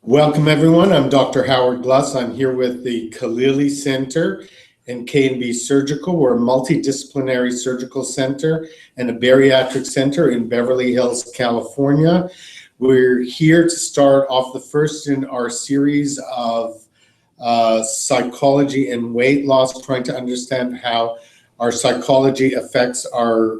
Welcome, everyone. I'm Dr. Howard Gluss. I'm here with the Khalili Center and K&B Surgical. We're a multidisciplinary surgical center and a bariatric center in Beverly Hills, California. We're here to start off the first in our series of psychology and weight loss, trying to understand how our psychology affects our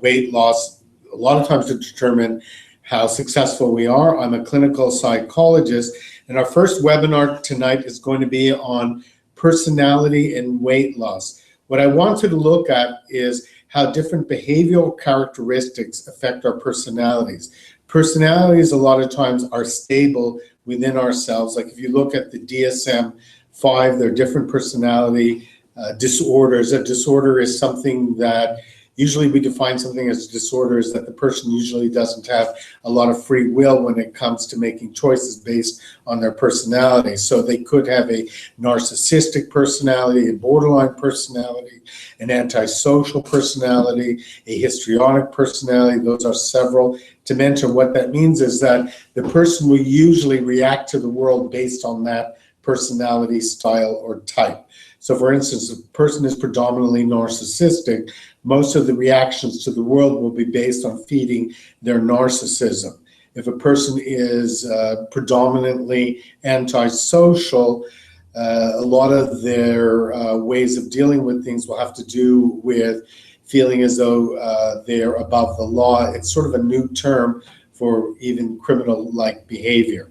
weight loss, a lot of times to determine how successful we are. I'm a clinical psychologist, and our first webinar tonight is going to be on personality and weight loss. What I wanted to look at is how different behavioral characteristics affect our personalities. Personalities a lot of times are stable within ourselves. Like if you look at the DSM-5, there are different personality disorders. A disorder is something that usually we define something as a disorder is that the person usually doesn't have a lot of free will when it comes to making choices based on their personality. So they could have a narcissistic personality, a borderline personality, an antisocial personality, a histrionic personality. Those are several to mention. What that means is that the person will usually react to the world based on that personality style or type. So for instance, if a person is predominantly narcissistic, most of the reactions to the world will be based on feeding their narcissism. If a person is predominantly antisocial, a lot of their ways of dealing with things will have to do with feeling as though they're above the law. It's sort of a new term for even criminal-like behavior.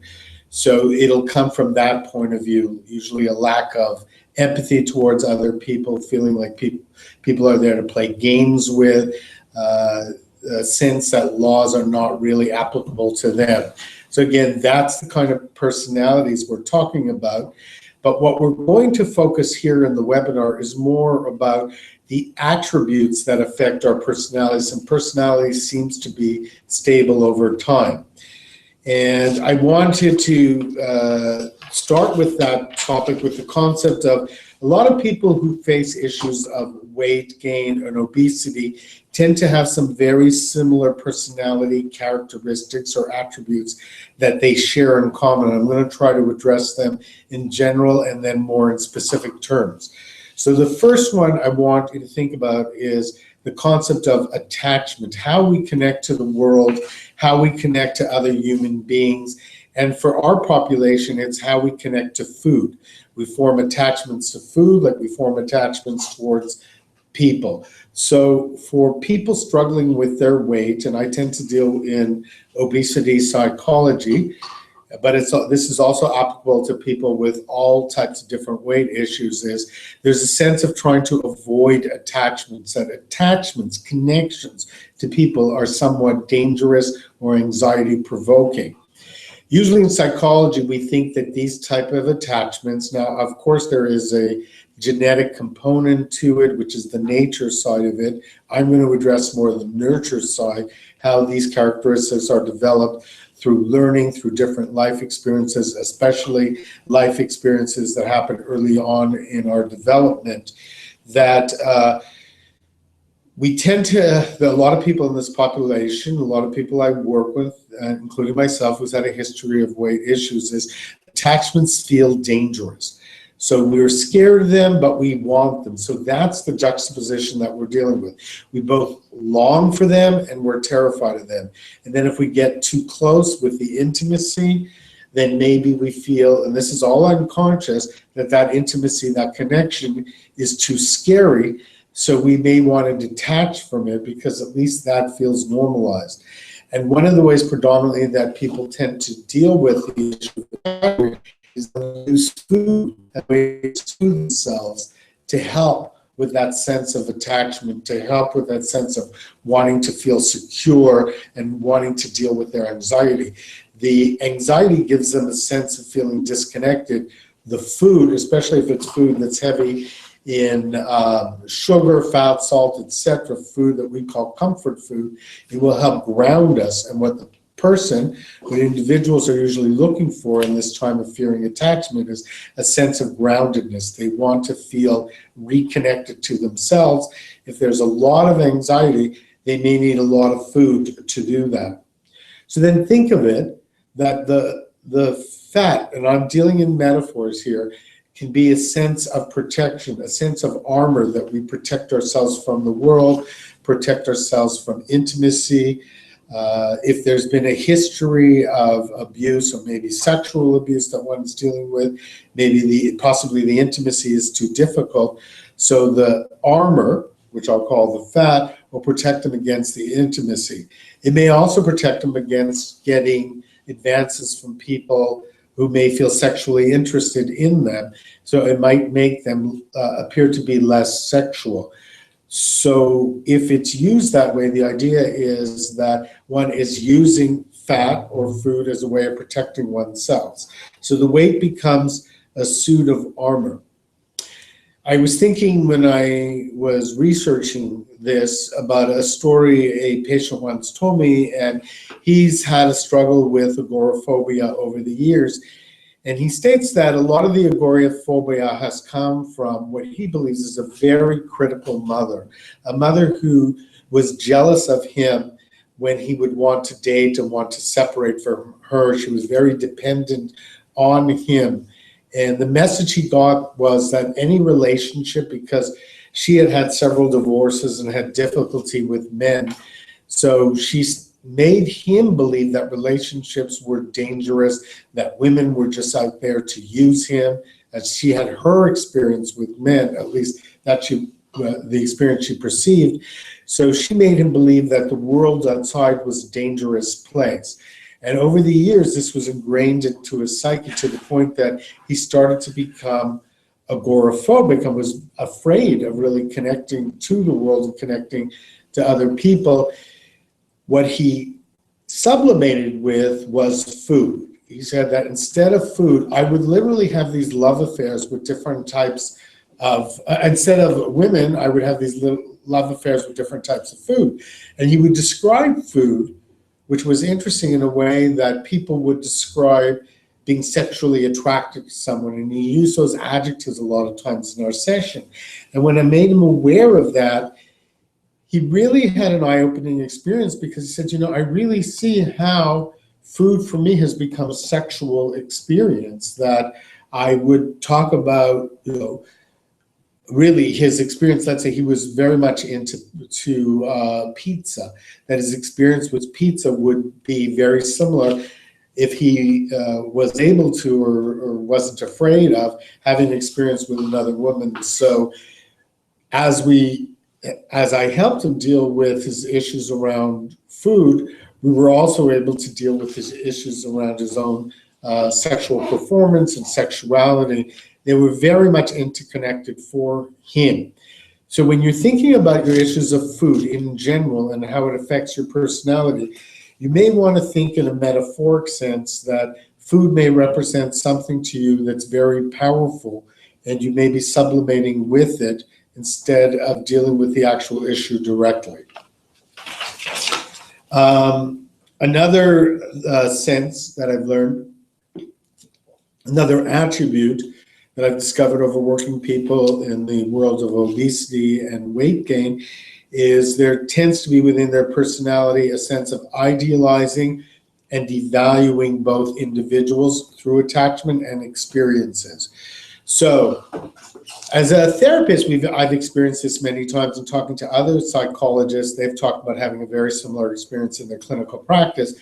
So it'll come from that point of view, usually a lack of empathy towards other people, feeling like people are there to play games with, a sense that laws are not really applicable to them. So again, that's the kind of personalities we're talking about. But what we're going to focus here in the webinar is more about the attributes that affect our personalities, and personality seems to be stable over time. And I wanted to start with that topic with the concept of a lot of people who face issues of weight gain and obesity tend to have some very similar personality characteristics or attributes that they share in common. I'm going to try to address them in general and then more in specific terms. So the first one I want you to think about is the concept of attachment, how we connect to the world, how we connect to other human beings. And for our population, it's how we connect to food. We form attachments to food like we form attachments towards people. So for people struggling with their weight, and I tend to deal in obesity psychology, but this is also applicable to people with all types of different weight issues, is there's a sense of trying to avoid attachments, that attachments, connections to people are somewhat dangerous or anxiety provoking. Usually in psychology, we think that these type of attachments, now of course there is a genetic component to it, which is the nature side of it. I'm going to address more the nurture side, how these characteristics are developed through learning, through different life experiences, especially life experiences that happen early on in our development, that we tend to, a lot of people in this population, a lot of people I work with, including myself, who's had a history of weight issues, is attachments feel dangerous. So we're scared of them, but we want them. So that's the juxtaposition that we're dealing with. We both long for them and we're terrified of them. And then if we get too close with the intimacy, then maybe we feel, and this is all unconscious, that that intimacy, that connection is too scary. So we may want to detach from it because at least that feels normalized. And one of the ways predominantly that people tend to deal with the issue is to use food and ways to themselves to help with that sense of attachment, to help with that sense of wanting to feel secure and wanting to deal with their anxiety. The anxiety gives them a sense of feeling disconnected. The food, especially if it's food that's heavy in sugar, fat, salt, etc., food that we call comfort food, it will help ground us. And what individuals are usually looking for in this time of fearing attachment is a sense of groundedness. They want to feel reconnected to themselves. If there's a lot of anxiety, they may need a lot of food to do that. So then think of it that the the fat, and I'm dealing in metaphors here, can be a sense of protection, a sense of armor that we protect ourselves from the world, protect ourselves from intimacy. If there's been a history of abuse or maybe sexual abuse that one's dealing with, maybe possibly the intimacy is too difficult. So the armor, which I'll call the fat, will protect them against the intimacy. It may also protect them against getting advances from people who may feel sexually interested in them. So it might make them appear to be less sexual. So if it's used that way, the idea is that one is using fat or food as a way of protecting oneself. So the weight becomes a suit of armor. I was thinking when I was researching this about a story a patient once told me, and he's had a struggle with agoraphobia over the years. And he states that a lot of the agoraphobia has come from what he believes is a very critical mother, a mother who was jealous of him when he would want to date and want to separate from her. She was very dependent on him. And the message he got was that any relationship, because she had had several divorces and had difficulty with men, so she made him believe that relationships were dangerous, that women were just out there to use him, as she had her experience with men, at least that the experience she perceived. So she made him believe that the world outside was a dangerous place. And over the years, this was ingrained into his psyche to the point that he started to become agoraphobic and was afraid of really connecting to the world and connecting to other people. What he sublimated with was food. He said that instead of food, I would literally have these love affairs with different types of, instead of women, I would have these love affairs with different types of food. And he would describe food, which was interesting in a way that people would describe being sexually attracted to someone. And he used those adjectives a lot of times in our session. And when I made him aware of that, he really had an eye-opening experience, because he said, you know, I really see how food for me has become a sexual experience, that I would talk about, you know, really his experience. Let's say he was very much into pizza, that his experience with pizza would be very similar if he was able to or wasn't afraid of having an experience with another woman. So as I helped him deal with his issues around food, we were also able to deal with his issues around his own sexual performance and sexuality. They were very much interconnected for him. So when you're thinking about your issues of food in general and how it affects your personality, you may want to think in a metaphoric sense that food may represent something to you that's very powerful, and you may be sublimating with it instead of dealing with the actual issue directly. Another sense that I've learned, another attribute that I've discovered over working people in the world of obesity and weight gain, is there tends to be within their personality a sense of idealizing and devaluing both individuals through attachment and experiences. So as a therapist, I've experienced this many times in talking to other psychologists. They've talked about having a very similar experience in their clinical practice,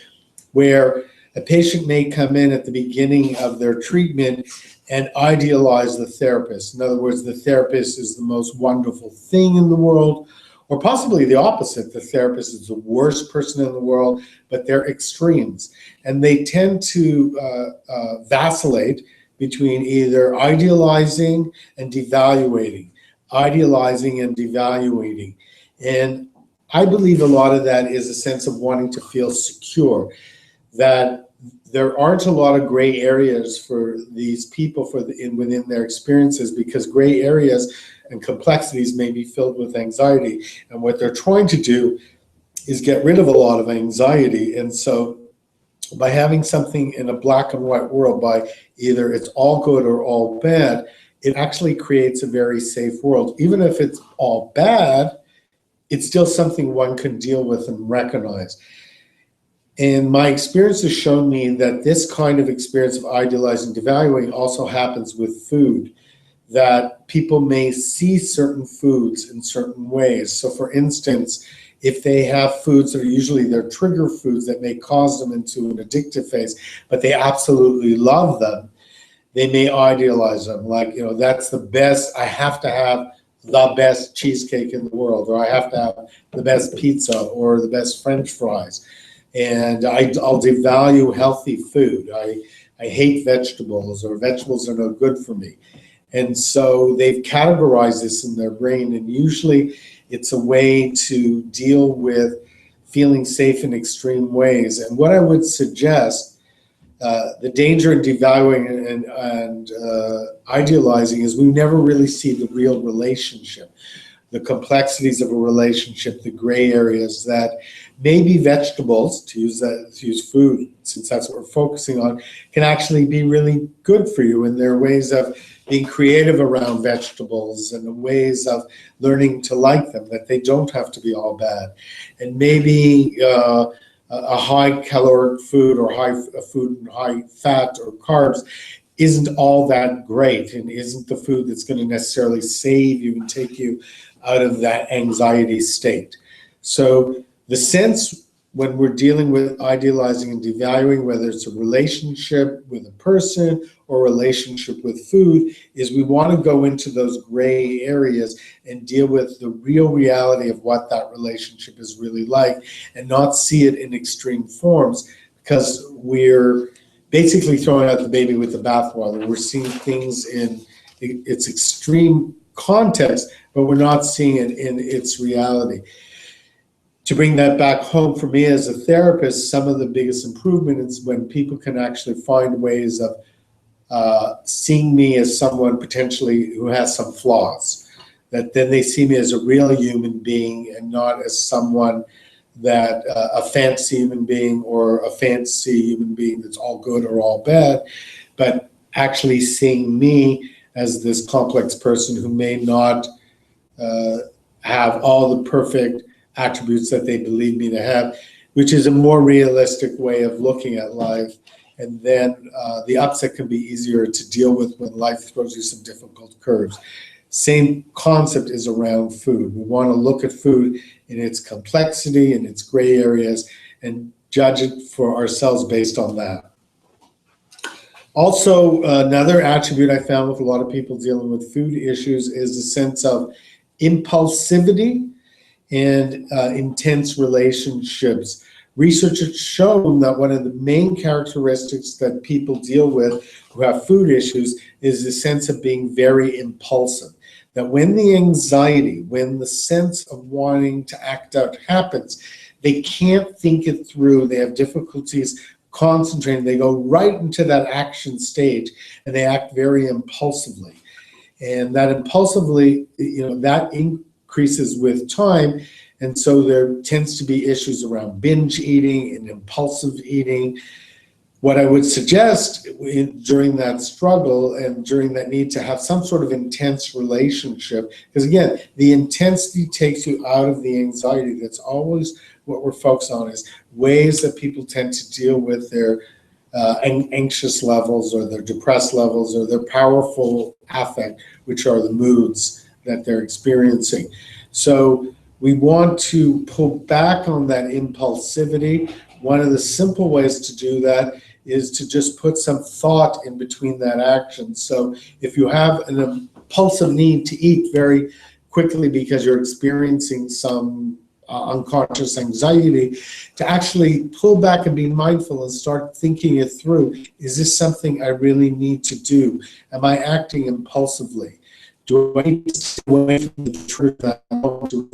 where a patient may come in at the beginning of their treatment and idealize the therapist. In other words, the therapist is the most wonderful thing in the world, or possibly the opposite. The therapist is the worst person in the world, but they're extremes. And they tend to vacillate between either idealizing and devaluating, idealizing and devaluating. And I believe a lot of that is a sense of wanting to feel secure, that there aren't a lot of gray areas for these people within their experiences, because gray areas and complexities may be filled with anxiety. And what they're trying to do is get rid of a lot of anxiety. And so by having something in a black and white world, by either it's all good or all bad, it actually creates a very safe world. Even if it's all bad, it's still something one can deal with and recognize. And my experience has shown me that this kind of experience of idealizing, devaluing also happens with food, that people may see certain foods in certain ways. So for instance, if they have foods that are usually their trigger foods that may cause them into an addictive phase, but they absolutely love them, they may idealize them. Like, you know, that's the best, I have to have the best cheesecake in the world, or I have to have the best pizza or the best French fries. And I'll devalue healthy food. I hate vegetables, or vegetables are no good for me. And so they've categorized this in their brain, and usually it's a way to deal with feeling safe in extreme ways. And what I would suggest, the danger in devaluing and idealizing is we never really see the real relationship, the complexities of a relationship, the gray areas that maybe vegetables, to use food, since that's what we're focusing on, can actually be really good for you. And there are ways of being creative around vegetables and ways of learning to like them, that they don't have to be all bad. And maybe a high caloric food, or food and high fat or carbs isn't all that great, and isn't the food that's going to necessarily save you and take you out of that anxiety state. So the sense when we're dealing with idealizing and devaluing, whether it's a relationship with a person or a relationship with food, is we want to go into those gray areas and deal with the real reality of what that relationship is really like, and not see it in extreme forms, because we're basically throwing out the baby with the bathwater. We're seeing things in its extreme context, but we're not seeing it in its reality. To bring that back home for me as a therapist, some of the biggest improvement is when people can actually find ways of seeing me as someone potentially who has some flaws, that then they see me as a real human being and not as someone that a fancy human being, or a fancy human being that's all good or all bad, but actually seeing me as this complex person who may not have all the perfect attributes that they believe me to have, which is a more realistic way of looking at life. And then the upset can be easier to deal with when life throws you some difficult curves. Same concept is around food. We want to look at food in its complexity and its gray areas and judge it for ourselves based on that. Also, another attribute I found with a lot of people dealing with food issues is a sense of impulsivity and intense relationships. Research has shown that one of the main characteristics that people deal with who have food issues is the sense of being very impulsive. That when the anxiety, when the sense of wanting to act out happens, they can't think it through. They have difficulties concentrating. They go right into that action stage, and they act very impulsively. And that impulsively, that increases with time. And so there tends to be issues around binge eating and impulsive eating. What I would suggest during that struggle and during that need to have some sort of intense relationship, because again, the intensity takes you out of the anxiety. That's always what we're focused on, is ways that people tend to deal with their anxious levels or their depressed levels or their powerful affect, which are the moods that they're experiencing. So we want to pull back on that impulsivity. One of the simple ways to do that is to just put some thought in between that action. So if you have an impulsive need to eat very quickly because you're experiencing some unconscious anxiety, to actually pull back and be mindful and start thinking it through. Is this something I really need to do? Am I acting impulsively? Do I need to stay away from the truth that I want to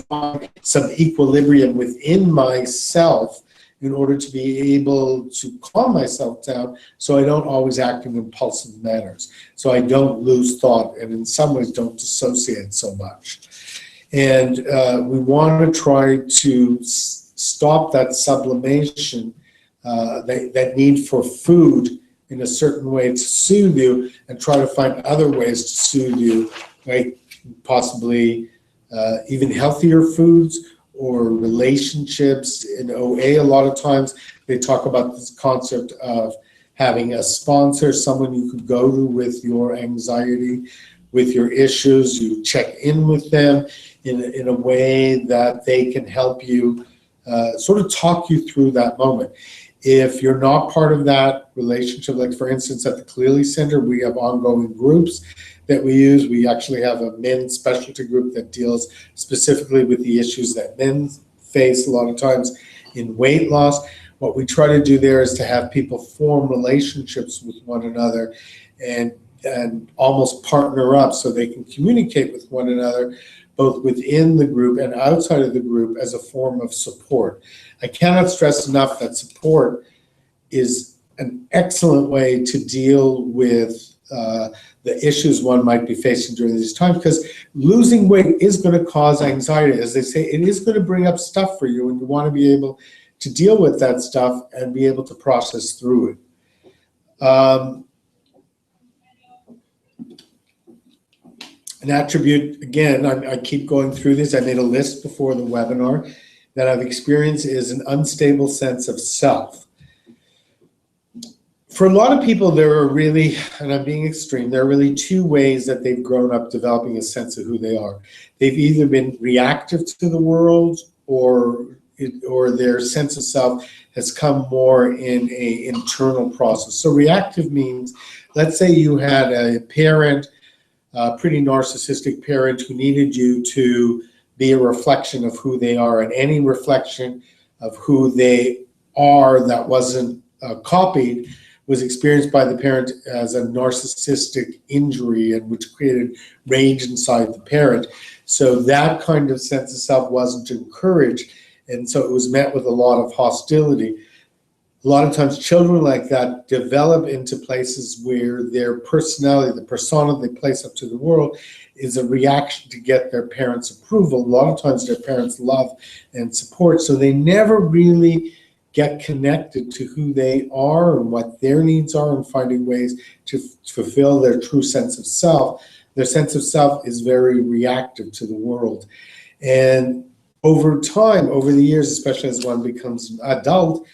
find some equilibrium within myself in order to be able to calm myself down so I don't always act in impulsive manners, so I don't lose thought and in some ways don't dissociate so much. And we want to try to stop that sublimation, that need for food in a certain way to soothe you, and try to find other ways to soothe you, like possibly even healthier foods, or relationships. In OA, a lot of times they talk about this concept of having a sponsor, someone you could go to with your anxiety, with your issues. You check in with them in a way that they can help you sort of talk you through that moment. If you're not part of that relationship, like for instance at the Clearly Center, we have ongoing groups that we use. We actually have a men's specialty group that deals specifically with the issues that men face a lot of times in weight loss. What we try to do there is to have people form relationships with one another and almost partner up so they can communicate with one another, both within the group and outside of the group, as a form of support. I cannot stress enough that support is an excellent way to deal with the issues one might be facing during these times, because losing weight is going to cause anxiety. As they say, it is going to bring up stuff for you, and you want to be able to deal with that stuff and be able to process through it. An attribute, again, I keep going through this. I made a list before the webinar that I've experienced is an unstable sense of self. For a lot of people, there are really, and I'm being extreme, there are really two ways that they've grown up developing a sense of who they are. They've either been reactive to the world, or their sense of self has come more in an internal process. So reactive means, let's say you had a parent, a pretty narcissistic parent, who needed you to be a reflection of who they are, and any reflection of who they are that wasn't copied was experienced by the parent as a narcissistic injury, and which created rage inside the parent. So that kind of sense of self wasn't encouraged, and so it was met with a lot of hostility. A lot of times children like that develop into places where their personality, the persona they place up to the world, is a reaction to get their parents' approval. A lot of times their parents' love and support, so they never really get connected to who they are and what their needs are, and finding ways to fulfill their true sense of self. Their sense of self is very reactive to the world. And over time, over the years, especially as one becomes an adult,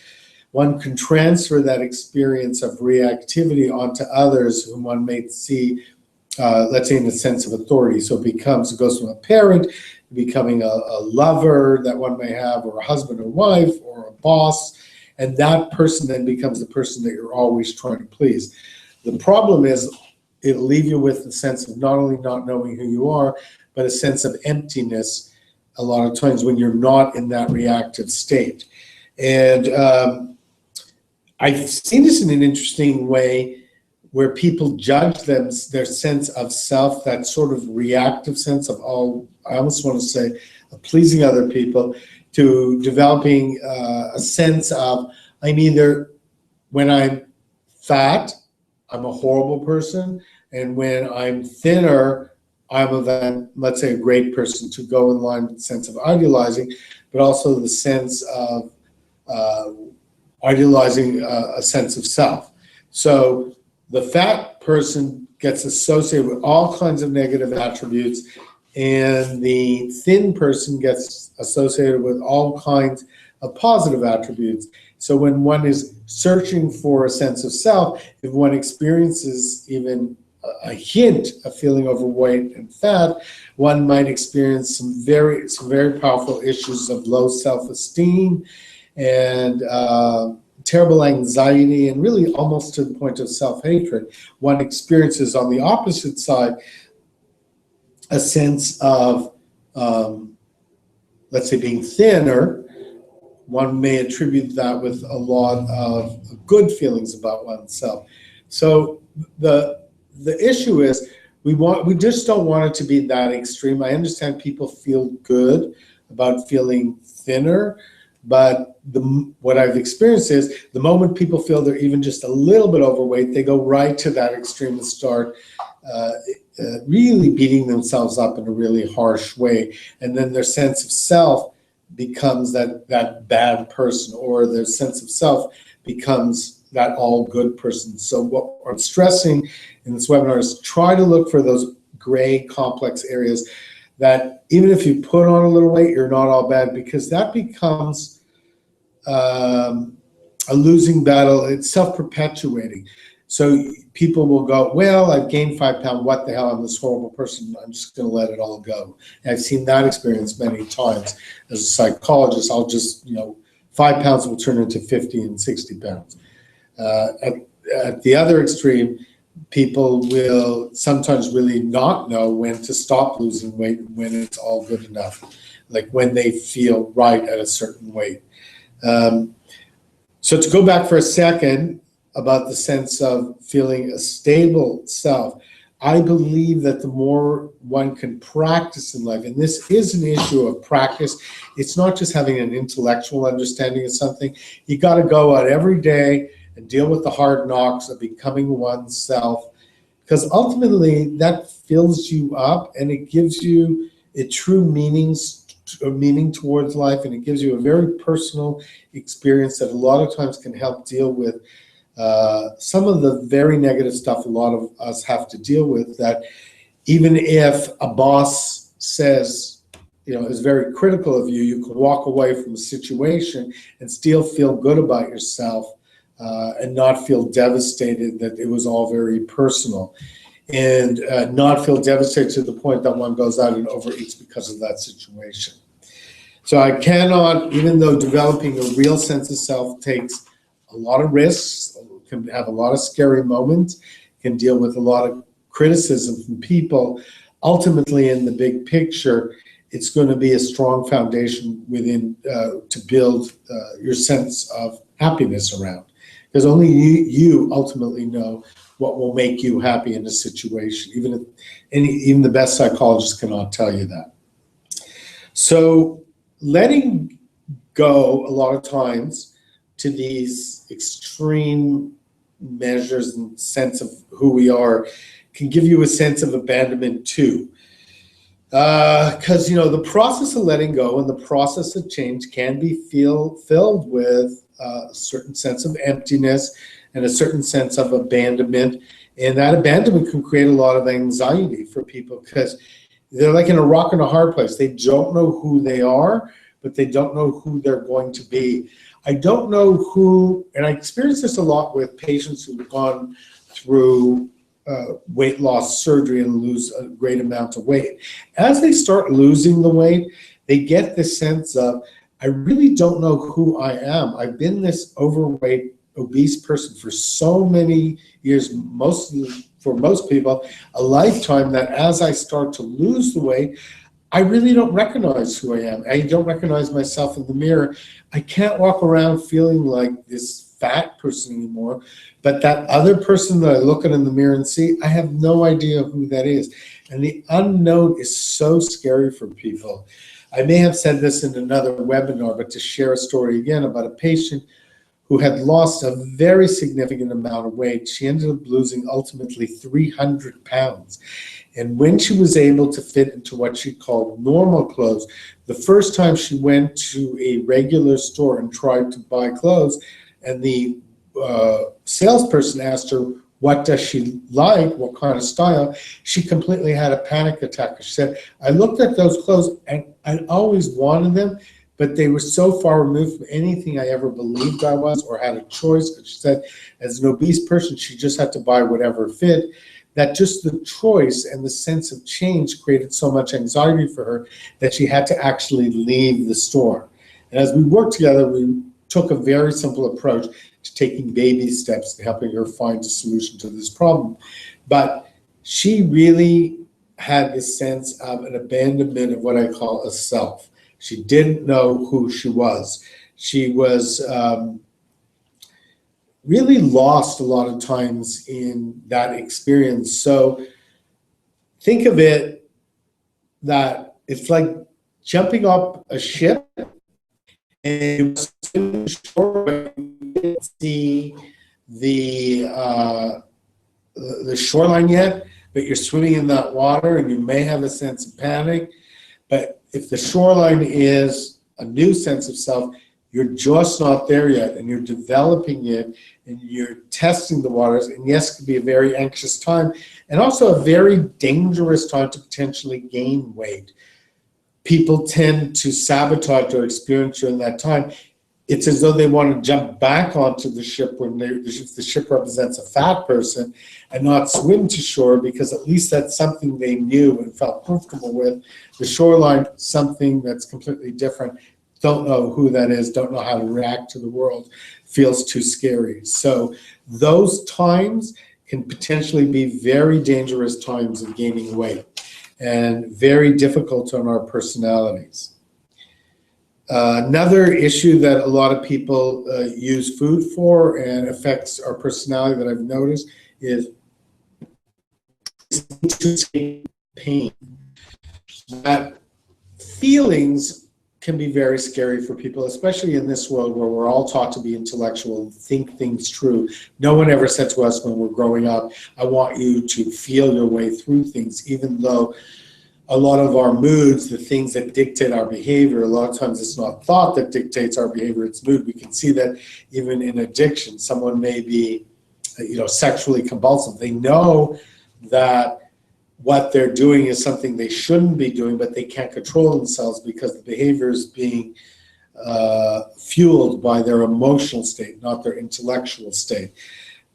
one can transfer that experience of reactivity onto others whom one may see, let's say, in a sense of authority. So it goes from a parent becoming a lover that one may have, or a husband or wife, or a boss, and that person then becomes the person that you're always trying to please. The problem is it'll leave you with a sense of not only not knowing who you are, but a sense of emptiness a lot of times when you're not in that reactive state. And I've seen this in an interesting way, where people judge their sense of self, that sort of reactive sense of, oh, I almost want to say, pleasing other people, to developing a sense of, when I'm fat, I'm a horrible person, and when I'm thinner, I'm let's say, a great person, to go in line with the sense of idealizing, but also the sense of idealizing a sense of self. So the fat person gets associated with all kinds of negative attributes, and the thin person gets associated with all kinds of positive attributes. So when one is searching for a sense of self, if one experiences even a hint of feeling overweight and fat, one might experience some very powerful issues of low self-esteem and terrible anxiety, and really almost to the point of self-hatred. One experiences, on the opposite side, a sense of, let's say, being thinner. One may attribute that with a lot of good feelings about oneself. So the issue is we just don't want it to be that extreme. I understand people feel good about feeling thinner, but what I've experienced is the moment people feel they're even just a little bit overweight, they go right to that extreme and start really beating themselves up in a really harsh way. And then their sense of self becomes that bad person, or their sense of self becomes that all good person. So what I'm stressing in this webinar is try to look for those gray complex areas that even if you put on a little weight, you're not all bad, because that becomes a losing battle. It's self-perpetuating. So people will go, well, I've gained 5 pounds. What the hell? I'm this horrible person. I'm just going to let it all go. And I've seen that experience many times as a psychologist. I'll just, 5 pounds will turn into 50 and 60 pounds. At the other extreme, people will sometimes really not know when to stop losing weight, when it's all good enough, like when they feel right at a certain weight. So to go back for a second about the sense of feeling a stable self, I believe that the more one can practice in life, and this is an issue of practice, it's not just having an intellectual understanding of something. You got to go out every day and deal with the hard knocks of becoming oneself, because ultimately that fills you up and it gives you a true meaning towards life, and it gives you a very personal experience that a lot of times can help deal with some of the very negative stuff a lot of us have to deal with, that even if a boss says, is very critical of you, you can walk away from a situation and still feel good about yourself and not feel devastated that it was all very personal, and not feel devastated to the point that one goes out and overeats because of that situation. So I cannot, even though developing a real sense of self takes a lot of risks, can have a lot of scary moments, can deal with a lot of criticism from people, ultimately in the big picture, it's going to be a strong foundation within to build your sense of happiness around. Because only you ultimately know what will make you happy in a situation. Even the best psychologists cannot tell you that. So letting go a lot of times to these extreme measures and sense of who we are can give you a sense of abandonment too. Because the process of letting go and the process of change can be filled with a certain sense of emptiness and a certain sense of abandonment. And that abandonment can create a lot of anxiety for people, because they're like in a rock and a hard place. They don't know who they are, but they don't know who they're going to be. I don't know who, and I experience this a lot with patients who've gone through weight loss surgery and lose a great amount of weight. As they start losing the weight, they get this sense of, I really don't know who I am. I've been this overweight, obese person for so many years, for most people, a lifetime, that as I start to lose the weight, I really don't recognize who I am. I don't recognize myself in the mirror. I can't walk around feeling like this fat person anymore. But that other person that I look at in the mirror and see, I have no idea who that is. And the unknown is so scary for people. I may have said this in another webinar, but to share a story again about a patient who had lost a very significant amount of weight. She ended up losing ultimately 300 pounds. And when she was able to fit into what she called normal clothes, the first time she went to a regular store and tried to buy clothes, and the salesperson asked her, what does she like, what kind of style, she completely had a panic attack. She said, I looked at those clothes and I always wanted them, but they were so far removed from anything I ever believed I was or had a choice. She said, as an obese person, she just had to buy whatever fit. That just the choice and the sense of change created so much anxiety for her that she had to actually leave the store. And as we worked together, we took a very simple approach to taking baby steps to helping her find a solution to this problem. But she really had this sense of an abandonment of what I call a self. She didn't know who she was. She was really lost a lot of times in that experience. So think of it that it's like jumping up a ship and you can't see the shoreline yet, but you're swimming in that water and you may have a sense of panic. But if the shoreline is a new sense of self, You're just not there yet, and you're developing it, and you're testing the waters. And yes, it can be a very anxious time, and also a very dangerous time to potentially gain weight. People tend to sabotage their experience during that time. It's as though they want to jump back onto the ship when if the ship represents a fat person, and not swim to shore, because at least that's something they knew and felt comfortable with. The shoreline, something that's completely different. Don't know who that is, don't know how to react to the world, feels too scary. So those times can potentially be very dangerous times of gaining weight and very difficult on our personalities. Another issue that a lot of people use food for and affects our personality that I've noticed is pain. That feelings can be very scary for people, especially in this world where we're all taught to be intellectual and think things through. No one ever said to us when we're growing up, I want you to feel your way through things, even though a lot of our moods, the things that dictate our behavior, a lot of times it's not thought that dictates our behavior, it's mood. We can see that even in addiction. Someone may be, sexually compulsive. They know that what they're doing is something they shouldn't be doing, but they can't control themselves because the behavior is being fueled by their emotional state, not their intellectual state.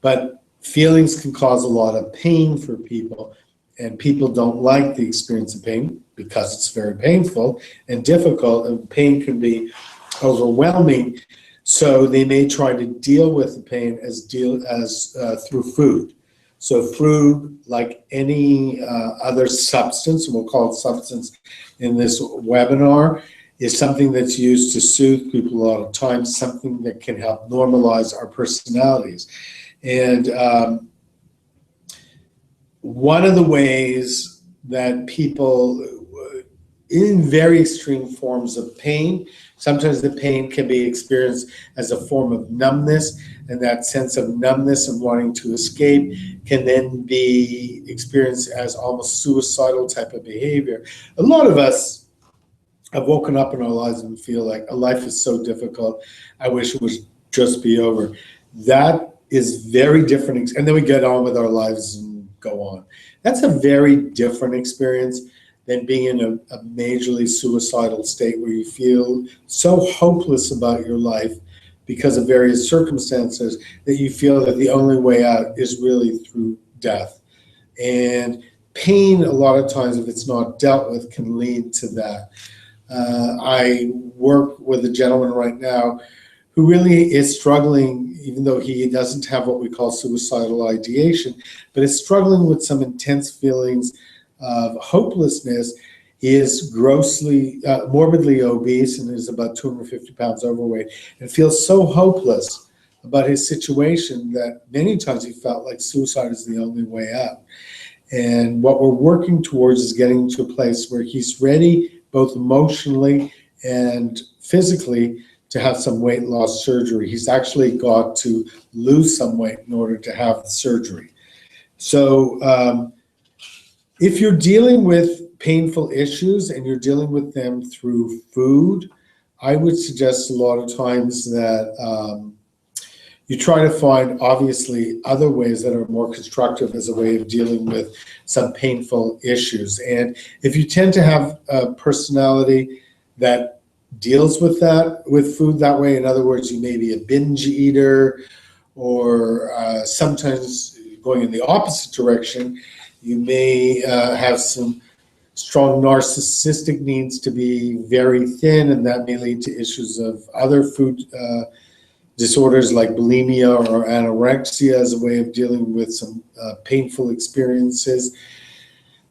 But feelings can cause a lot of pain for people, and people don't like the experience of pain because it's very painful and difficult, and pain can be overwhelming. So they may try to deal with the pain through food. So food, like any other substance, and we'll call it substance in this webinar, is something that's used to soothe people a lot of times, something that can help normalize our personalities. And one of the ways that people, in very extreme forms of pain, sometimes the pain can be experienced as a form of numbness, and that sense of numbness and wanting to escape can then be experienced as almost suicidal type of behavior. A lot of us have woken up in our lives and feel like life is so difficult, I wish it would just be over. That is very different, and then we get on with our lives and go on. That's a very different experience than being in a majorly suicidal state where you feel so hopeless about your life because of various circumstances that you feel that the only way out is really through death. And pain, a lot of times, if it's not dealt with, can lead to that. I work with a gentleman right now who really is struggling, even though he doesn't have what we call suicidal ideation, but is struggling with some intense feelings of hopelessness. He is morbidly obese and is about 250 pounds overweight, and feels so hopeless about his situation that many times he felt like suicide is the only way out. And what we're working towards is getting to a place where he's ready, both emotionally and physically, to have some weight loss surgery. He's actually got to lose some weight in order to have the surgery. So if you're dealing with painful issues and you're dealing with them through food, I would suggest a lot of times that you try to find, obviously, other ways that are more constructive as a way of dealing with some painful issues. And if you tend to have a personality that deals with that, with food that way, in other words, you may be a binge eater, or sometimes going in the opposite direction, you may have some strong narcissistic needs to be very thin, and that may lead to issues of other food disorders like bulimia or anorexia as a way of dealing with some painful experiences.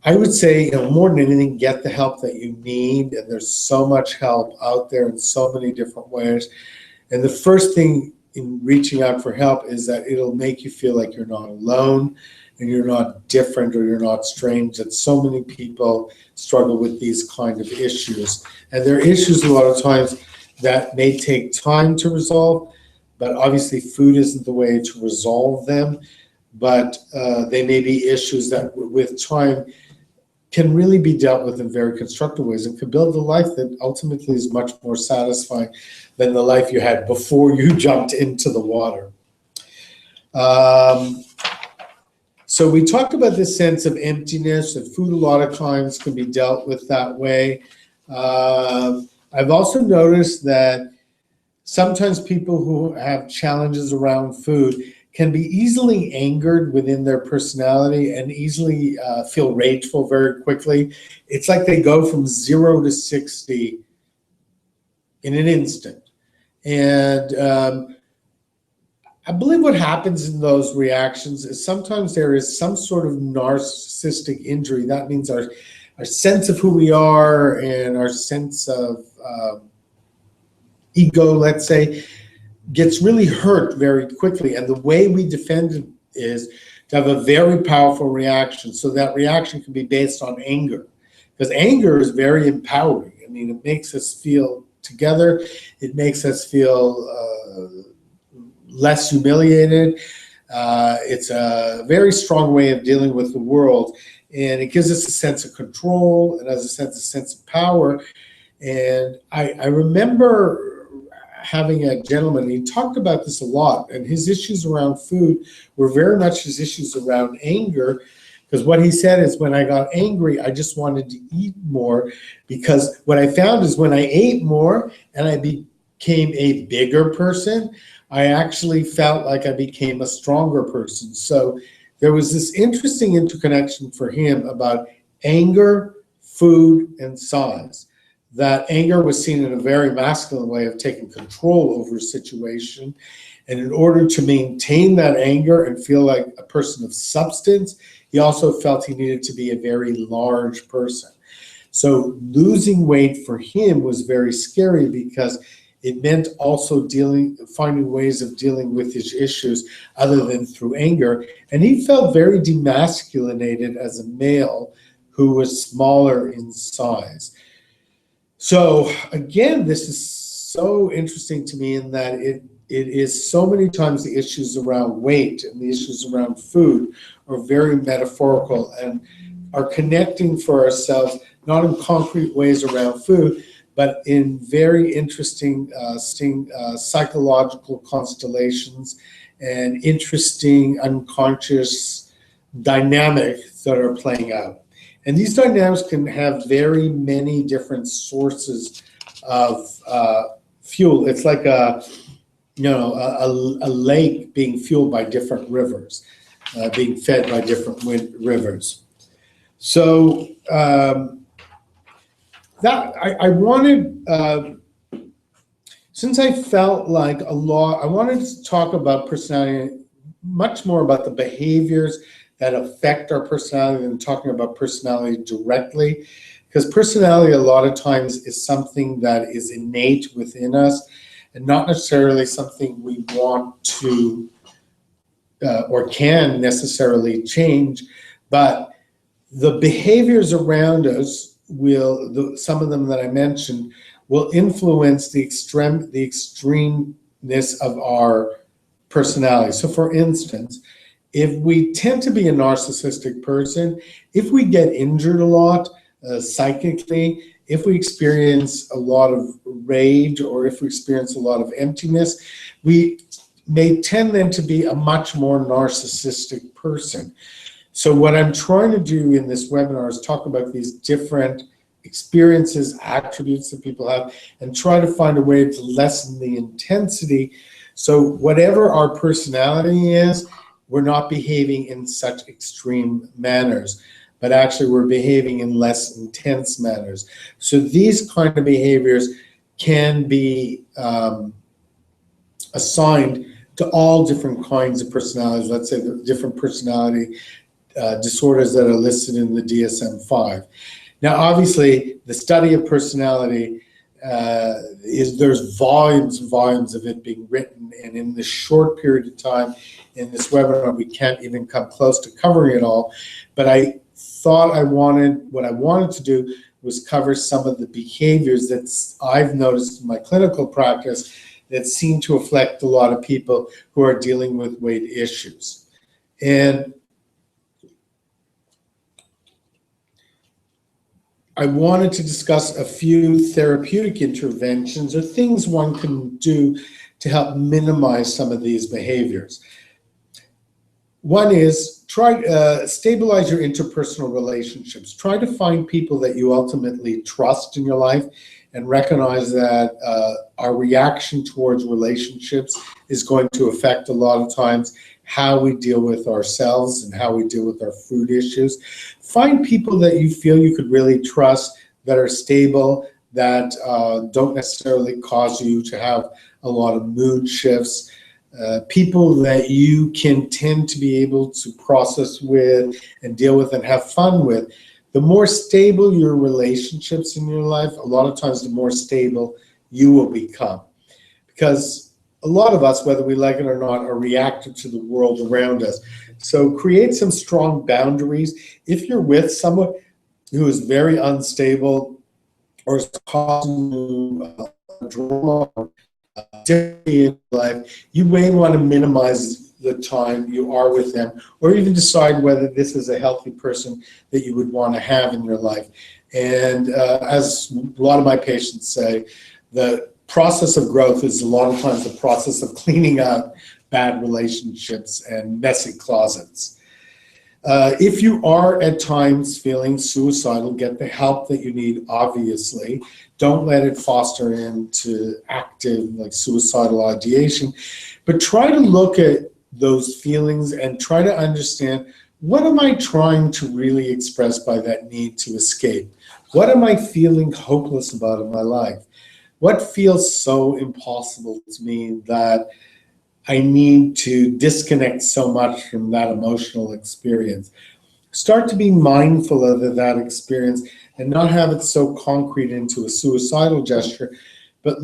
I would say, more than anything, get the help that you need, and there's so much help out there in so many different ways. And the first thing in reaching out for help is that it'll make you feel like you're not alone, and you're not different, or you're not strange, that so many people struggle with these kind of issues. And there are issues a lot of times that may take time to resolve, but obviously food isn't the way to resolve them. But they may be issues that with time can really be dealt with in very constructive ways and can build a life that ultimately is much more satisfying than the life you had before you jumped into the water. So we talked about this sense of emptiness, that food a lot of times can be dealt with that way. I've also noticed that sometimes people who have challenges around food can be easily angered within their personality and easily feel rageful very quickly. It's like they go from 0 to 60 in an instant. And I believe what happens in those reactions is sometimes there is some sort of narcissistic injury. That means our sense of who we are and our sense of ego, let's say, gets really hurt very quickly. And the way we defend it is to have a very powerful reaction. So that reaction can be based on anger, because anger is very empowering. I mean, it makes us feel together. It makes us feel less humiliated. It's a very strong way of dealing with the world, and it gives us a sense of control and as a sense of power. And I remember having a gentleman, he talked about this a lot, and his issues around food were very much his issues around anger, because what he said is, when I got angry, I just wanted to eat more, because what I found is when I ate more and I became a bigger person, I actually felt like I became a stronger person. So there was this interesting interconnection for him about anger, food, and size. That anger was seen in a very masculine way of taking control over a situation. And in order to maintain that anger and feel like a person of substance, he also felt he needed to be a very large person. So losing weight for him was very scary, because it meant also finding ways of dealing with his issues other than through anger. And he felt very demasculinated as a male who was smaller in size. So again, this is so interesting to me in that it is so many times the issues around weight and the issues around food are very metaphorical and are connecting for ourselves, not in concrete ways around food, but in very interesting psychological constellations and interesting unconscious dynamics that are playing out. And these dynamics can have very many different sources of fuel. It's like a lake being fueled by different rivers, being fed by different rivers. So that I wanted, since I felt like I wanted to talk about personality, much more about the behaviors that affect our personality than talking about personality directly, because personality a lot of times is something that is innate within us and not necessarily something we want to or can necessarily change, but the behaviors around us some of them that I mentioned will influence the extremeness of our personality. So for instance, if we tend to be a narcissistic person, if we get injured a lot psychically, if we experience a lot of rage, or if we experience a lot of emptiness, we may tend then to be a much more narcissistic person. So what I'm trying to do in this webinar is talk about these different experiences, attributes that people have, and try to find a way to lessen the intensity. So whatever our personality is, we're not behaving in such extreme manners, but actually we're behaving in less intense manners. So these kind of behaviors can be assigned to all different kinds of personalities. Let's say the different personality disorders that are listed in the DSM-5. Now, obviously, the study of personality there's volumes and volumes of it being written, and in this short period of time in this webinar, we can't even come close to covering it all. But I thought what I wanted to do was cover some of the behaviors that I've noticed in my clinical practice that seem to affect a lot of people who are dealing with weight issues. And I wanted to discuss a few therapeutic interventions or things one can do to help minimize some of these behaviors. One is stabilize your interpersonal relationships. Try to find people that you ultimately trust in your life and recognize that our reaction towards relationships is going to affect a lot of times how we deal with ourselves and how we deal with our food issues. Find people that you feel you could really trust, that are stable, that don't necessarily cause you to have a lot of mood shifts. People that you can tend to be able to process with and deal with and have fun with. The more stable your relationships in your life, a lot of times the more stable you will become. Because a lot of us, whether we like it or not, are reactive to the world around us. So create some strong boundaries. If you're with someone who is very unstable or is causing you drama in life, you may want to minimize the time you are with them, or even decide whether this is a healthy person that you would want to have in your life. And as a lot of my patients say, the process of growth is a lot of times the process of cleaning out bad relationships and messy closets. If you are at times feeling suicidal, get the help that you need, obviously. Don't let it foster into active, like, suicidal ideation. But try to look at those feelings and try to understand, what am I trying to really express by that need to escape? What am I feeling hopeless about in my life? What feels so impossible to me that I need to disconnect so much from that emotional experience? Start to be mindful of that experience and not have it so concrete into a suicidal gesture, but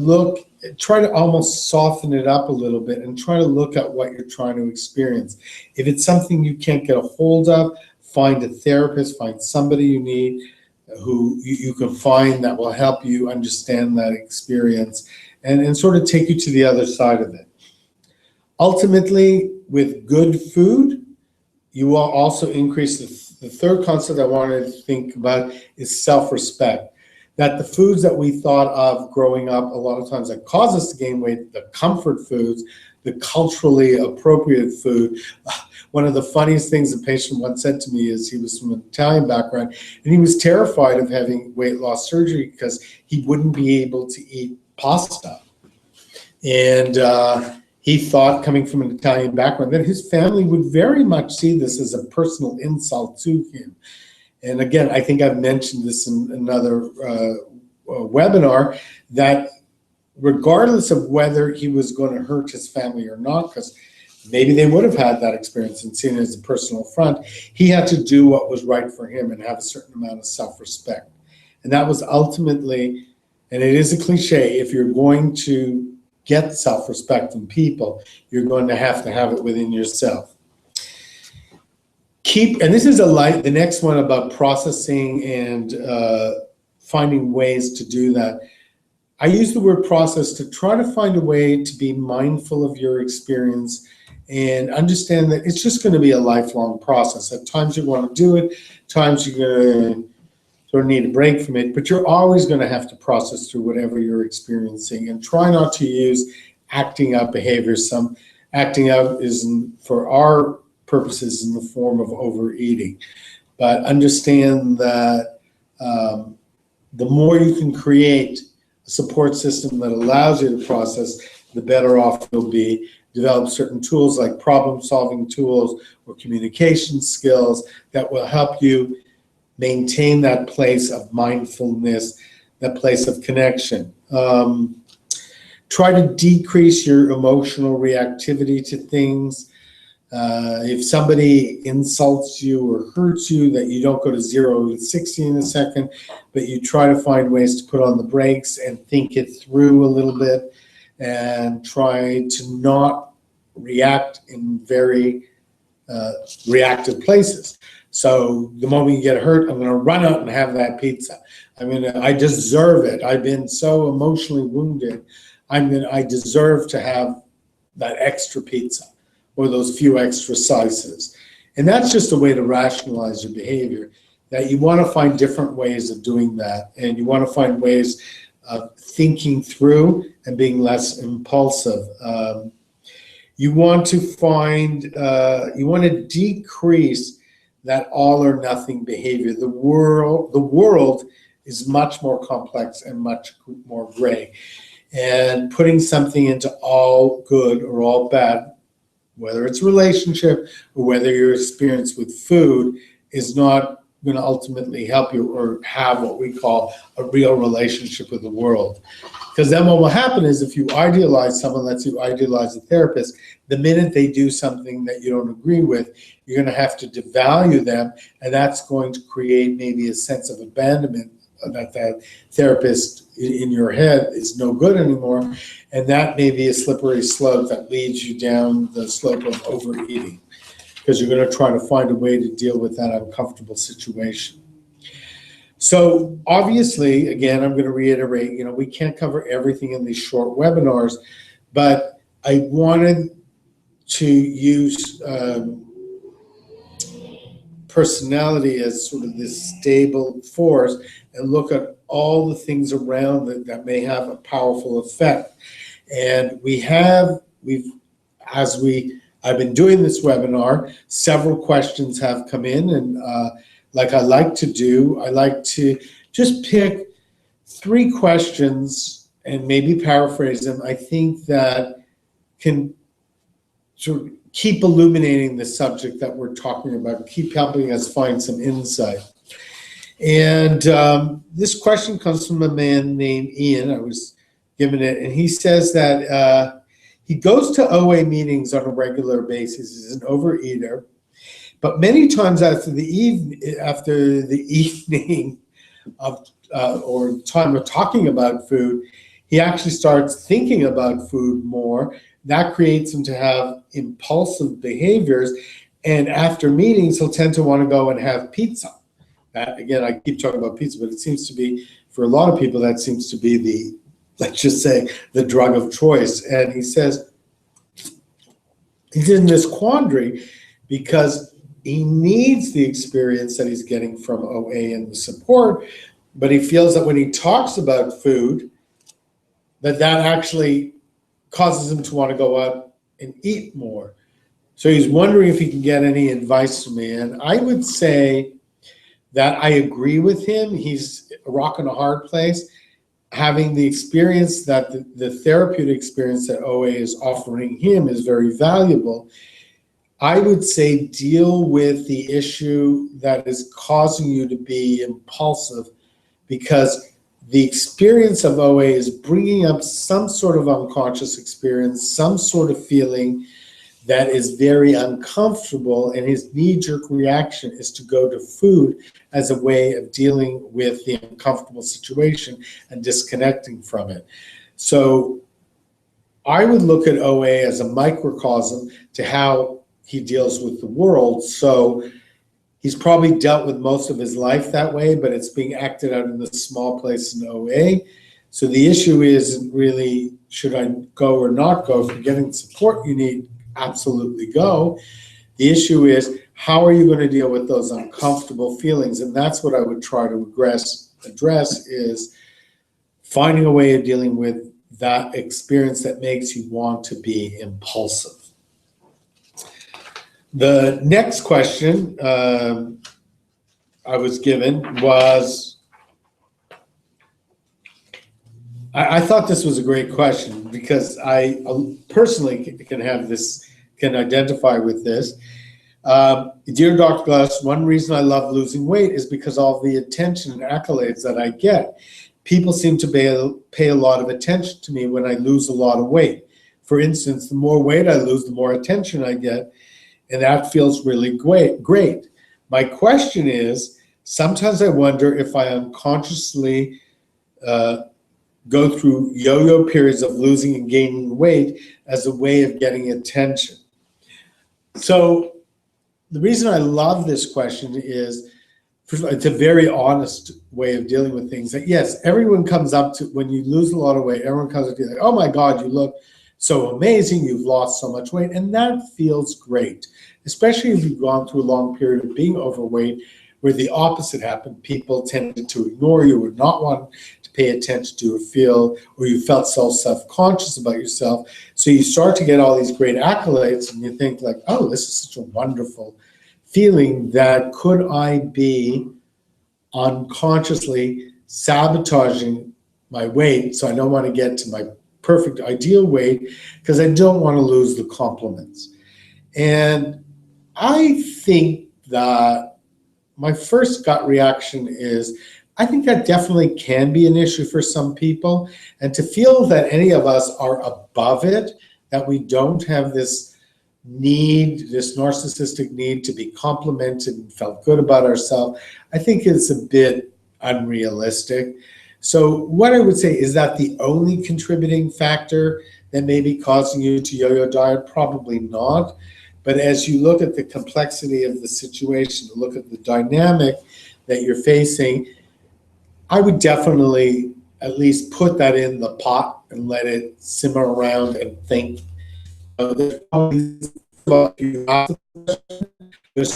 try to almost soften it up a little bit and try to look at what you're trying to experience. If it's something you can't get a hold of, find a therapist, find somebody you need who you can find that will help you understand that experience and sort of take you to the other side of it. Ultimately, with good food, you will also increase the third concept I wanted to think about is self-respect. That the foods that we thought of growing up a lot of times that cause us to gain weight, the comfort foods, the culturally appropriate food. One of the funniest things a patient once said to me is he was from an Italian background and he was terrified of having weight loss surgery because he wouldn't be able to eat pasta. And he thought, coming from an Italian background, that his family would very much see this as a personal insult to him. And again, I think I've mentioned this in another webinar, that regardless of whether he was going to hurt his family or not, because maybe they would have had that experience and seen it as a personal affront, he had to do what was right for him and have a certain amount of self-respect. And that was ultimately, and it is a cliche, if you're going to get self-respect from people, you're going to have it within yourself. And this is the next one about processing and finding ways to do that. I use the word process to try to find a way to be mindful of your experience and understand that it's just going to be a lifelong process. At times you want to do it, times you're going to sort of need a break from it, but you're always going to have to process through whatever you're experiencing, and try not to use acting out behaviors. Some acting out is, for our purposes, in the form of overeating. But understand that the more you can create a support system that allows you to process, the better off you'll be. Develop certain tools like problem-solving tools or communication skills that will help you maintain that place of mindfulness, that place of connection. Try to decrease your emotional reactivity to things. If somebody insults you or hurts you, that you don't go to 0 to 60 in a second, but you try to find ways to put on the brakes and think it through a little bit and try to not react in very reactive places. So the moment you get hurt, I'm going to run out and have that pizza. I deserve it. I've been so emotionally wounded. I deserve to have that extra pizza or those few extra slices. And that's just a way to rationalize your behavior. that you want to find different ways of doing that, and you want to find ways of thinking through and being less impulsive. You want to find, you want to decrease that all or nothing behavior. The world is much more complex and much more gray. And putting something into all good or all bad, whether it's a relationship or whether your experience with food, is not going to ultimately help you or have what we call a real relationship with the world. Because then what will happen is, if you idealize someone, let's say you idealize a therapist, the minute they do something that you don't agree with, you're going to have to devalue them, and that's going to create maybe a sense of abandonment, that that therapist in your head is no good anymore, and that may be a slippery slope that leads you down the slope of overeating, because you're going to try to find a way to deal with that uncomfortable situation. So obviously, again, I'm going to reiterate, we can't cover everything in these short webinars, but I wanted to use personality as sort of this stable force and look at all the things around it that may have a powerful effect. And I've been doing this webinar, several questions have come in, and like I like to do, I like to just pick 3 questions and maybe paraphrase them, I think, that can sort of keep illuminating the subject that we're talking about, keep helping us find some insight. And this question comes from a man named Ian. I was given it, and he says that he goes to OA meetings on a regular basis. He's an overeater, but many times after the evening of or time of talking about food, he actually starts thinking about food more. That creates him to have impulsive behaviors, and after meetings, he'll tend to want to go and have pizza. That, again, I keep talking about pizza, but it seems to be, for a lot of people, that seems to be the, let's just say, the drug of choice. And he says he's in this quandary because he needs the experience that he's getting from OA and the support, but he feels that when he talks about food, that actually causes him to want to go out and eat more. So he's wondering if he can get any advice from me. And I would say that I agree with him. He's a rock and a hard place. Having the experience that the therapeutic experience that OA is offering him is very valuable. I would say deal with the issue that is causing you to be impulsive, because the experience of OA is bringing up some sort of unconscious experience, some sort of feeling that is very uncomfortable, and his knee-jerk reaction is to go to food as a way of dealing with the uncomfortable situation and disconnecting from it. So I would look at OA as a microcosm to how he deals with the world. So he's probably dealt with most of his life that way, but it's being acted out in this small place in OA. So the issue isn't really, should I go or not go? If you're getting the support you need, absolutely go. The issue is, how are you going to deal with those uncomfortable feelings? And that's what I would try to address is finding a way of dealing with that experience that makes you want to be impulsive. The next question I was given was, I thought this was a great question because I personally can identify with this. Dear Dr. Gluss, one reason I love losing weight is because all the attention and accolades that I get. People seem to pay a lot of attention to me when I lose a lot of weight. For instance, the more weight I lose, the more attention I get, and that feels really great. My question is, sometimes I wonder if I unconsciously go through yo-yo periods of losing and gaining weight as a way of getting attention. So the reason I love this question is, first of all, it's a very honest way of dealing with things. That yes, everyone comes up to, when you lose a lot of weight, everyone comes up to you like, oh my God, you look so amazing, you've lost so much weight, and that feels great, especially if you've gone through a long period of being overweight, where the opposite happened. People tended to ignore you or not want to pay attention to or feel, or you felt self-conscious about yourself. So you start to get all these great accolades and you think like, oh, this is such a wonderful feeling, that could I be unconsciously sabotaging my weight, so I don't want to get to my perfect ideal weight because I don't want to lose the compliments. And I think that my first gut reaction is, I think that definitely can be an issue for some people. And to feel that any of us are above it, that we don't have this need, this narcissistic need to be complimented and felt good about ourselves, I think is a bit unrealistic. So what I would say, is that the only contributing factor that may be causing you to yo-yo diet? Probably not. But as you look at the complexity of the situation, look at the dynamic that you're facing, I would definitely at least put that in the pot and let it simmer around and think. There's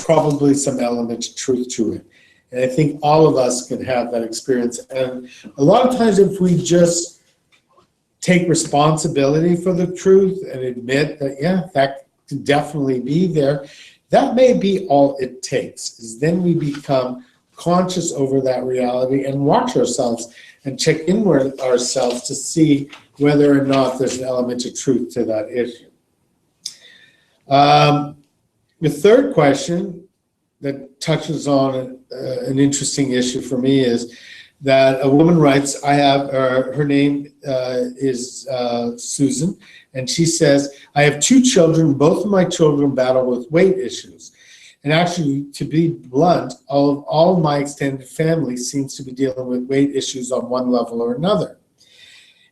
probably some element of truth to it. And I think all of us can have that experience. And a lot of times if we just take responsibility for the truth and admit that, yeah, that can definitely be there, that may be all it takes, is then we become conscious over that reality and watch ourselves and check in with ourselves to see whether or not there's an element of truth to that issue. The third question that touches on an interesting issue for me is that a woman writes, I have, her name is Susan, and she says, I have 2 children. Both of my children battle with weight issues. And actually, to be blunt, all of my extended family seems to be dealing with weight issues on one level or another.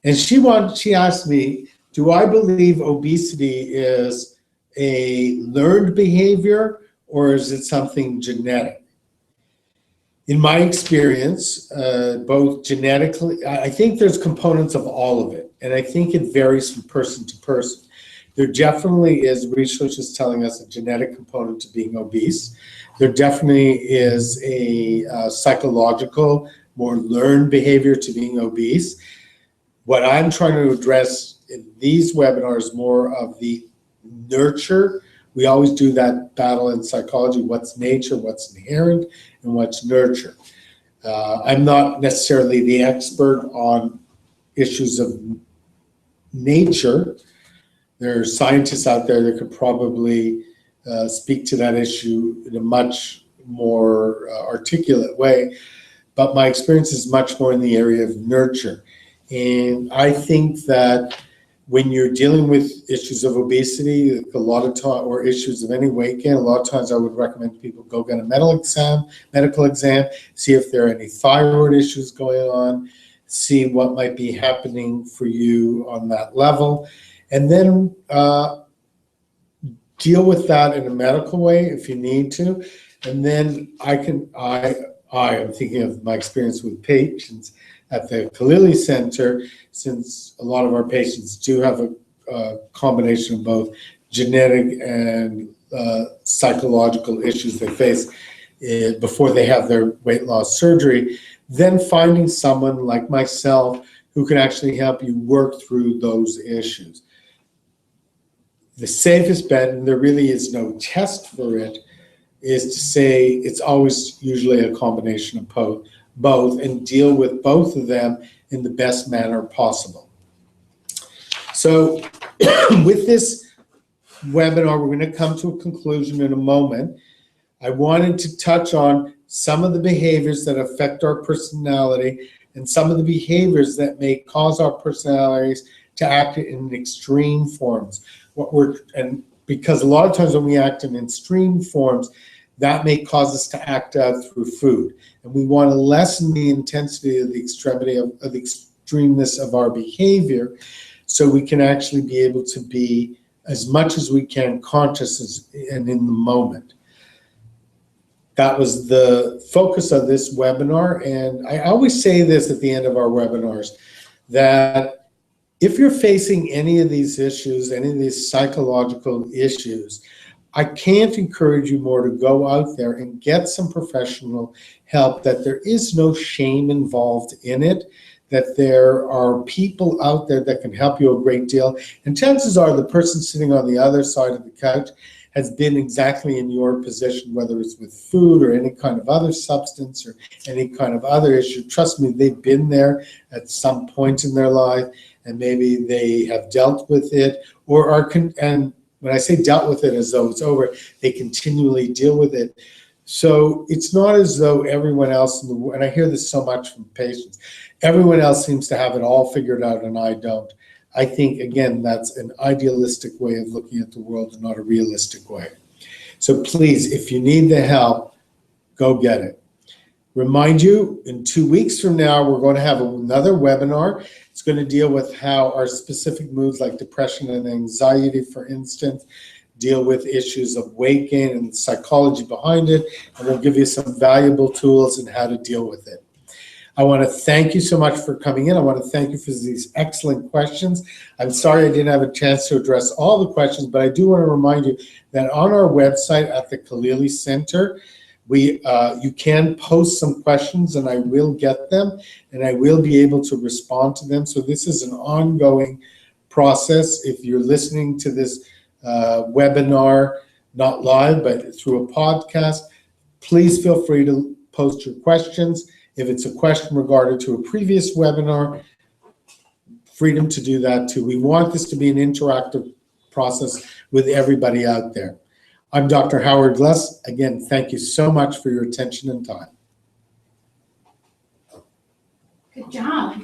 And she asked me, do I believe obesity is a learned behavior, or is it something genetic? In my experience, both genetically, I think there's components of all of it, and I think it varies from person to person. There definitely is, research is telling us, a genetic component to being obese. There definitely is a psychological, more learned behavior to being obese. What I'm trying to address in these webinars, more of the nurture. We always do that battle in psychology: what's nature, what's inherent, and what's nurture. I'm not necessarily the expert on issues of nature. There are scientists out there that could probably speak to that issue in a much more articulate way, but my experience is much more in the area of nurture. And I think that when you're dealing with issues of obesity, a lot of time, or issues of any weight gain, a lot of times I would recommend people go get a medical exam, see if there are any thyroid issues going on, see what might be happening for you on that level, and then deal with that in a medical way if you need to. And then I am thinking of my experience with patients at the Kalili Center, since a lot of our patients do have a combination of both genetic and psychological issues they face before they have their weight loss surgery, then finding someone like myself who can actually help you work through those issues. The safest bet, and there really is no test for it, is to say it's always usually a combination of both, and deal with both of them in the best manner possible. So with this webinar, we're going to come to a conclusion in a moment. I wanted to touch on some of the behaviors that affect our personality and some of the behaviors that may cause our personalities to act in extreme forms. And because a lot of times when we act in extreme forms, that may cause us to act out through food. And we want to lessen the intensity of the extremity of the extremeness of our behavior, so we can actually be able to be, as much as we can, conscious and in the moment. That was the focus of this webinar. And I always say this at the end of our webinars, that if you're facing any of these issues, any of these psychological issues, I can't encourage you more to go out there and get some professional help, that there is no shame involved in it, that there are people out there that can help you a great deal. And chances are the person sitting on the other side of the couch has been exactly in your position, whether it's with food or any kind of other substance or any kind of other issue. Trust me, they've been there at some point in their life, and maybe they have dealt with it, or are, and when I say dealt with it as though it's over, they continually deal with it. So it's not as though everyone else in the world, and I hear this so much from patients, everyone else seems to have it all figured out and I don't. I think, again, that's an idealistic way of looking at the world and not a realistic way. So please, if you need the help, go get it. Remind you, in 2 weeks from now, we're going to have another webinar. It's going to deal with how our specific moods like depression and anxiety, for instance, deal with issues of weight gain and the psychology behind it, and we'll give you some valuable tools and how to deal with it. I want to thank you so much for coming in. I want to thank you for these excellent questions. I'm sorry I didn't have a chance to address all the questions, but I do want to remind you that on our website at the Kalili Center, you can post some questions and I will get them and I will be able to respond to them. So this is an ongoing process. If you're listening to this webinar, not live, but through a podcast, please feel free to post your questions. If it's a question regarding to a previous webinar, freedom to do that too. We want this to be an interactive process with everybody out there. I'm Dr. Howard Gluss. Again, thank you so much for your attention and time. Good job.